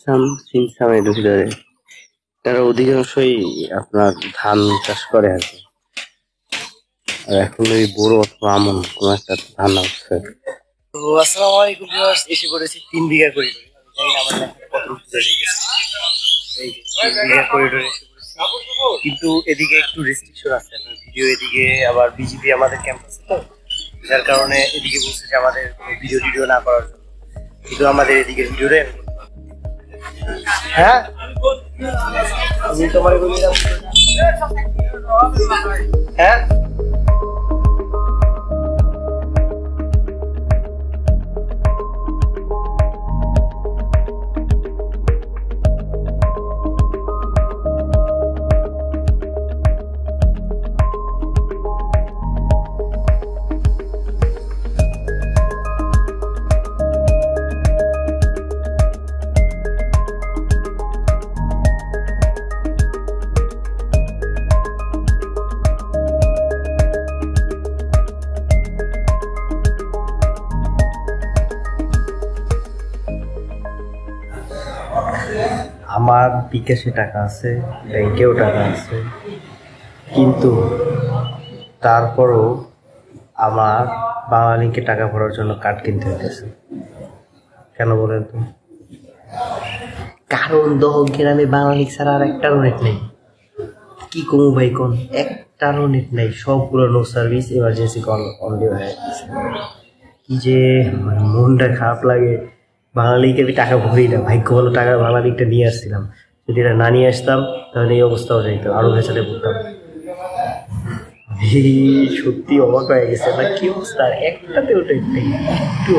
সিমসাম এর ভিতরে তারা অধিকাংশই আপনার ধান চাষ করে আর কি। আর এখন ওই বড় অথবা আমন কোন একটা ধান হচ্ছে। তো আসসালামু আলাইকুম ভিউয়ার্স, এসে পড়েছি 3 বিঘা করিডোরে। কিন্তু এদিকে একটু রেস্ট্রিকশন আছে, ভিডিও এদিকে আবার বিজেপি আমাদের ক্যাম্প আছে, তো যার কারণে এদিকে বলছে যে আমাদের ভিডিও না করার জন্য। কিন্তু আমাদের এদিকে ভিডিওরে হ্যাঁ আমি তোমার হ্যাঁ আমার বিকাশে টাকা আছে, ব্যাংকেও টাকা আছে, কিন্তু তারপরও আমার বাংলালিংকে টাকা ভরার জন্য কার্ড কিনতে হইতেছে। কেন বলেন তো? কারণ দহক গ্রামে বাংলালিংক ছাড়া আর একটারও নেট নেই। কি কমু ভাই কোন, একটারও নেট নেই, সবগুলো no service, emergency call only হয়ে গেছে। কি যে মনটা খারাপ লাগে। বাংলালিংকে আমি টাকা ভরি না, ভাগ্য ভালো টাকা বাংলালিংকটা নিয়ে আসছিলাম। যদি এটা না নিয়ে আসতাম তাহলে এই অবস্থাও যাইতো, আরো ভেসালে পড়তাম। সত্যি অবাক হয়ে গেছে না, কি অবস্থা, একটাতে ওটা একটু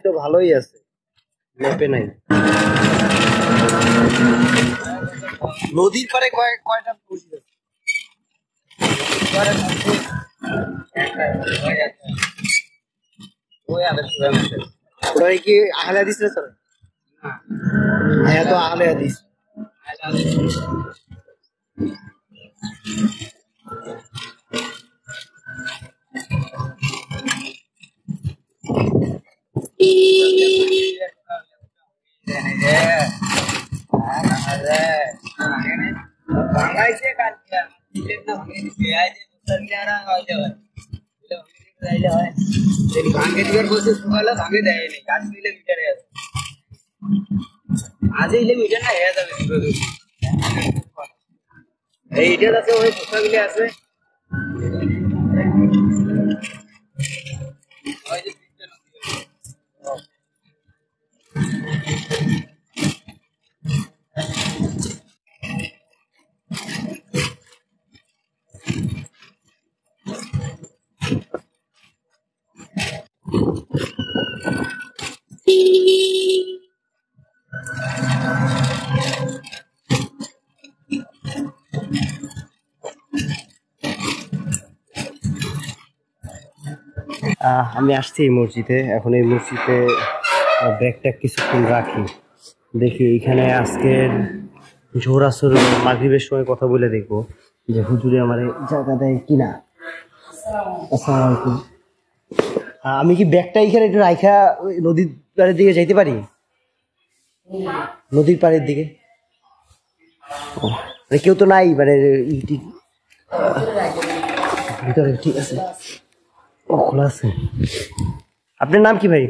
তো ভালোই আছে, ম্যাপে নাই। নদীর পারে কয়টা ওটা কি আহলে হাদিস না স্যার? হ্যাঁ তো আহলে হাদিস। আছে আমি আসছি এই মসজিদে। এখন এই মসজিদে ব্যাগটা কিছুক্ষণ রাখি, দেখি এখানে আজকের জোর আসর মাগরিবের সময় কথা বলে দেখবো যে হুজুরে আমার জায়গা দেয় কিনা। আসসালামু আলাইকুম। আমি কি ব্যাগটা এখানে একটু রাখা নদীর পাড়ের দিকে যাইতে পারি? নদীর পাড়ের দিকে কেউ তো নাই, মানে ভিতরে ঠিক আছে, ও খোলা আছে। আপনার নাম কি ভাই?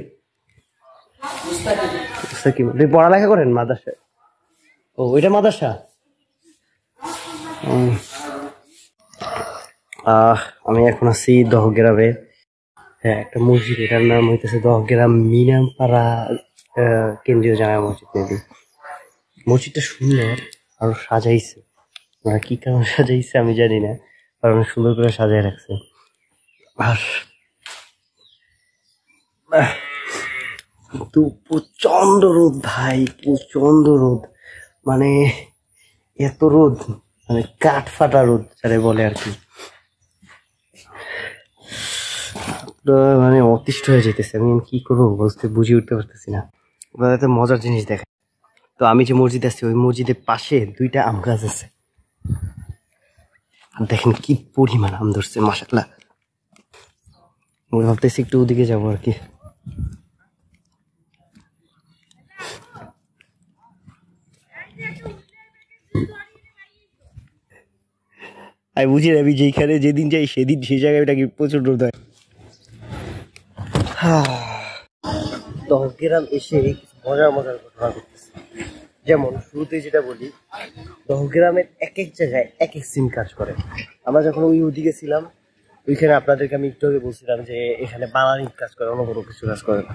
পড়ালেখা করেন মাদ্রাসায়? ও ওইটা মাদ্রাসা। আমি এখন আছি দহগ্রামে। হ্যাঁ, একটা মসজিদ, এটার নাম হইতেছে দহগ্রাম মিনামপাড়া কেন্দ্রীয় জামে মসজিদ মেবি। মসজিদটা সুন্দর, আরো সাজাইছে, মানে কি কারণে সাজাইছে আমি জানি না, কারণ সুন্দর করে সাজাই রাখছে। আর তো প্রচন্ড রোদ ভাই, প্রচন্ড রোদ, মানে এত রোদ, মানে কাঠ ফাটা রোদ যারে বলে আর কি। মানে অতিষ্ঠ হয়ে যেতেছে, আমি কি করবো বুঝে উঠতে পারতেছি না। এত মজার জিনিস দেখে, তো আমি যে মসজিদ আছি ওই মসজিদের পাশে 2টা আম গাছ আছে, আর দেখেন কি পরিমাণ আম ধরছে মাশাআল্লাহ। আমি ভাবতেছি একটু ওদিকে যাবো আর কি। আমি বুঝি না, আমি যেখানে যেদিন যাই সেদিন সেই জায়গায় ওটাকে প্রচন্ড রোদ হয়। দহগ্রাম এসে কিছু মজার মজার ঘটনা করতেছে। যেমন শুরুতে যেটা বলি, দহগ্রামের এক এক জায়গায় এক এক সিম কাজ করে। আমরা যখন ওদিকে ছিলাম, ওইখানে আপনাদেরকে আমি একটু আগে বলছিলাম যে এখানে বাংলালিংক কাজ করে, অন্য কোনো কিছু কাজ করে না।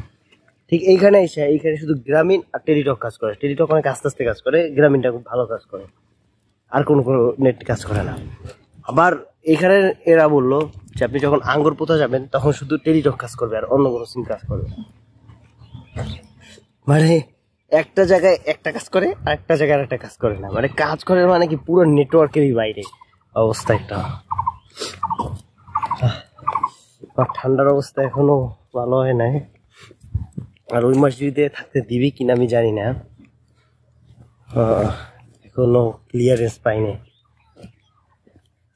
ঠিক এইখানে এসে এইখানে শুধু গ্রামীণ আর টেলিটক কাজ করে। টেলিটক অনেক আস্তে আস্তে কাজ করে, গ্রামীণটা খুব ভালো কাজ করে, আর কোনো নেট কাজ করে না। আবার এখানে এরা বললো যে আপনি যখন আঙ্গুর পোতা যাবেন তখন শুধু টেলিটক কাজ করবে, আর অন্য কোনো সিম কাজ করবে না। মানে একটা জায়গায় একটা কাজ করে আর একটা জায়গায় একটা কাজ করে না, মানে কাজ করে মানে কি পুরো নেটওয়ার্কেরই বাইরে অবস্থা একটা। ঠান্ডার অবস্থা এখনো ভালো হয় নাই, আর ওই মসজিদে থাকতে দিবি কিনা আমি জানি না, এখনো ক্লিয়ারেন্স পাইনি,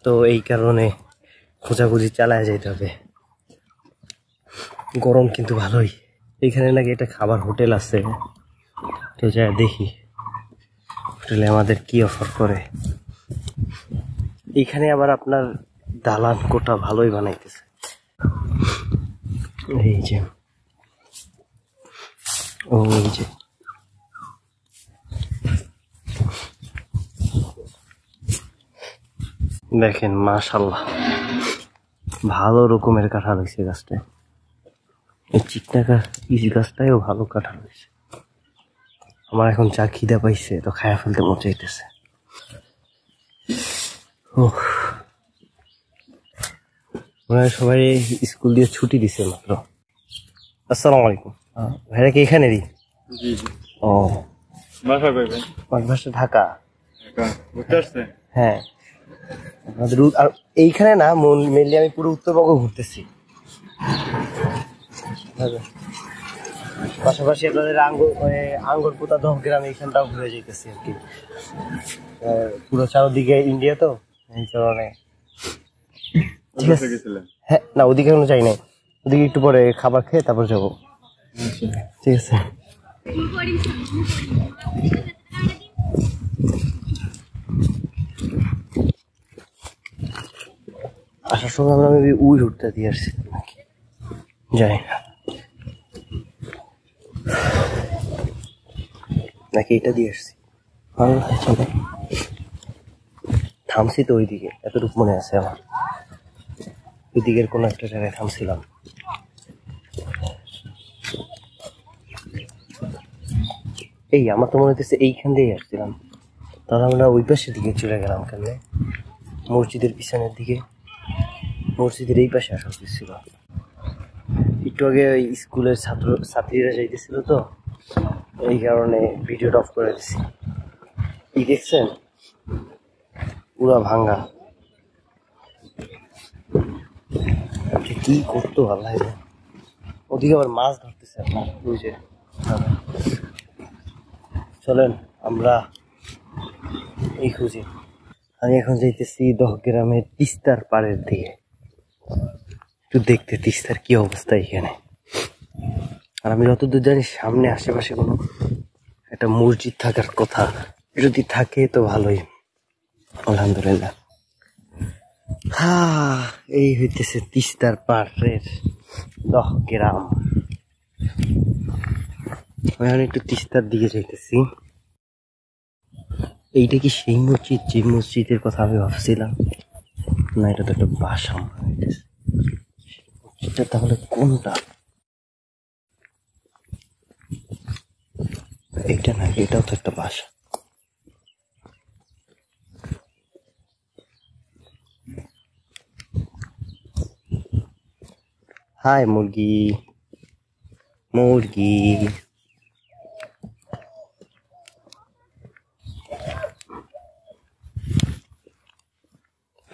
তো এই কারণে খোঁজাখুঁজি চালায় যেতে হবে। গরম কিন্তু ভালোই। এখানে নাকি একটা খাবার হোটেল আছে, তো যা দেখি হোটেলে আমাদের কি অফার করে। এখানে আবার আপনার দালান কোটা ভালোই বানাইতেছে। এই যে ওই যে দেখেন মাশাআল্লাহ, ভালো রকমের কাঁঠাল হয়েছে গাছটায়। এই চিকনা গাছটায়ও ভালো কাঁঠাল হয়েছে। আমার এখন চা খিদা পাইছে, তো খায়া ফেলতে মন চাইতেছে। সবাই স্কুল দিয়ে ছুটি দিছে মাত্র। আসসালামু আলাইকুম। ভাইরা কি এখানেরই? ও বাসা ঢাকা। হ্যাঁ, আর এইখানে না মেনলি আমি পুরো উত্তরবঙ্গ ঘুরতেছি, পাশাপাশি আপনাদের আঙ্গুর পোতা দহগ্রাম এইখানটাও ঘুরে যেতেছি আর কি। পুরো চারদিকে ইন্ডিয়া, তো এই কারণে। হ্যাঁ, না ওদিকে এখনো যাই নাই, ওদিকে একটু পরে খাবার খেয়ে তারপর যাবো। ঠিক আছে। আসার সময় আমরা ওই রুটটা দিয়ে আসছি নাকি যাই না, নাকি এটা দিয়ে আসছি। থামছি তো ওইদিকে, এতটুকু মনে আছে আমার, ওই দিকের কোনো একটা জায়গায় থামছিলাম। এই আমার তো মনে হচ্ছে এইখান দিয়েই আসছিলাম, তাহলে আমরা ওই পাশের দিকে চলে গেলাম কেন, মসজিদের পিছনের দিকে। মসজিদের এই পাশে আসা উচিত ছিল। একটু আগে ওই স্কুলের ছাত্রীরা যাইতেছিল, তো এই কারণে ভিডিওটা অফ করে দিছি। এই দেখছেন পুরা ভাঙ্গা, কি করতো ভালো লাগে। ওদিকে আবার মাছ ধরতেছে আপনার, ওই যে। চলেন আমরা এই খুঁজি। আমি এখন যাইতেছি দহগ্রামের তিস্তার পাড়ের দিকে, একটু দেখতে তিস্তার কি অবস্থা এখানে। আর আমি যতদূর জানি সামনে আশেপাশে কোনো একটা মসজিদ থাকার কথা, যদি থাকে তো ভালোই, আলহামদুলিল্লাহ। এই হইতেছে তিস্তার পাড়ের দহগ্রাম। এখন একটু তিস্তার দিকে যাইতেছি। এইটা কি সেই মসজিদ যে মসজিদের কথা আমি ভাবছিলাম? না, এটা তো একটা বাসা। এটা তাহলে কোনটা? এটা না, এটাও তো একটা বাসা। হাই মুরগি, মুরগি।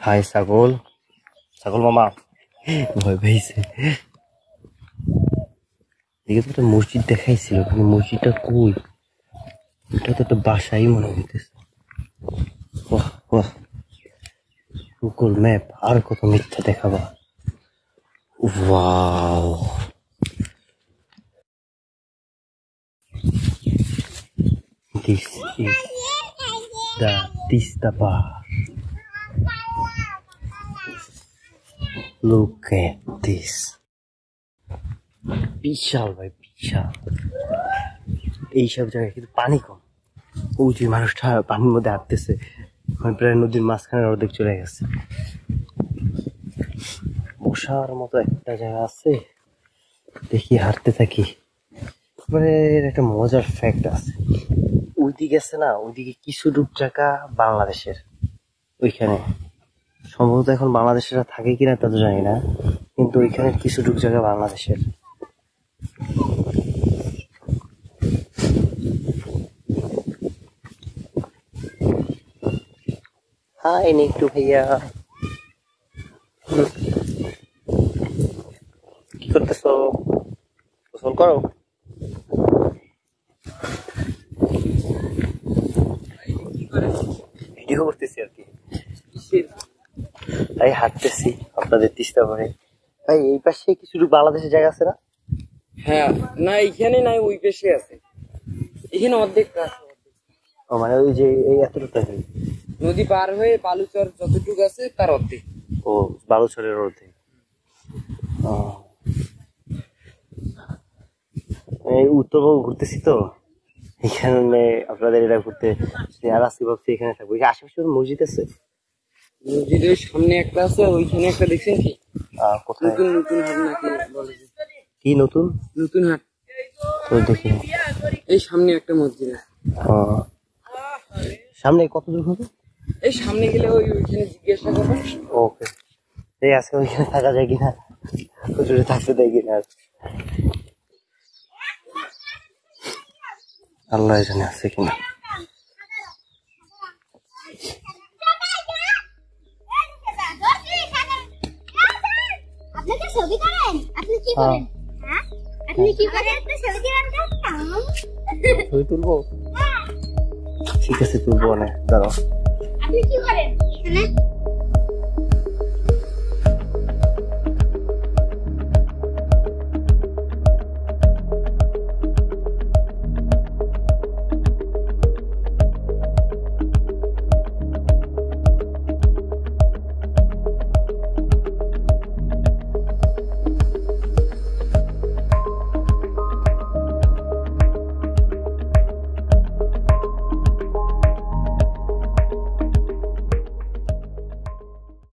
হাই ছাগল, ছাগল মামা ভয় পেয়েছে। দেখে তো একটা মসজিদ দেখাইছিল, কিন্তু মসজিদটা কই? এটা তো একটা বাসাই মনে হইতেছে। বাহ বাহ, গুগল ম্যাপ আর কত মিথ্যা দেখাবা। Wow, this is the Tista Bar. Look at this. বিশাল ভাই, বিশাল। এইসব জায়গায় কিন্তু পানি কম। ওই যে মানুষটা পানির মধ্যে হাঁটতেছে, প্রায় নদীর মাঝখানে অর্ধেক চলে গেছে। বসার মতো একটা জায়গা আছে, দেখি হাঁটতে থাকি। মানে একটা মজার ফ্যাক্ট আছে, ওইদিকে আছে না, ওইদিকে কিছুটুক জায়গা বাংলাদেশের, ওইখানে সম্ভবত এখন বাংলাদেশেরা থাকে কিনা তা তো জানি না, কিন্তু ওইখানে কিছুটুক জায়গা বাংলাদেশের। হাই নিকটু ভাইয়া, কি করতেছো? গোসল করো। ভিডিও করতেছি আর কি, তাই হাঁটতেছি আপনাদের তিস্তা পারে। ভাই এই পাশে কিছু বাংলাদেশের জায়গা আছে না? হ্যাঁ, না এখানে নাই, ওই পাশে আছে। এখানে অর্ধেক ও মানে ওই যে এই এতটুকু নদী পার হয়ে বালুচর যতটুকু আছে তার অর্ধেক। ও বালুচরের অর্ধেক। এই উত্তরবঙ্গ ঘুরতেছি তো, এখানে আপনাদের এটা ঘুরতে আর আসি ভাবছি এখানে থাকবো। আশেপাশে মসজিদ আছে? মসজিদের সামনে একটা আছে, ওইখানে একটা দেখছেন কি? কোথায়? নতুন নতুন হাট নাকি বলে? কি নতুন নতুন হাট তো দেখি। এই সামনে একটা মসজিদ আছে। সামনে কত দূর হবে? এই সামনে গেলে ওইখানে জিজ্ঞাসা করবেন। ওকে, এই আজকে ওইখানে থাকা যায় কিনা, হুজুরে থাকতে দেয় কিনা, আল্লাহ জানে আছে কিনা। আপনি কি ছবি করেন? আপনি কি করেন? হ্যাঁ, আপনি কি করেন? আপনি ছবি করেন না? ছবি তুলবো? ঠিক আছে তুলবো না, দাঁড়াও। আপনি কি করেন এখানে?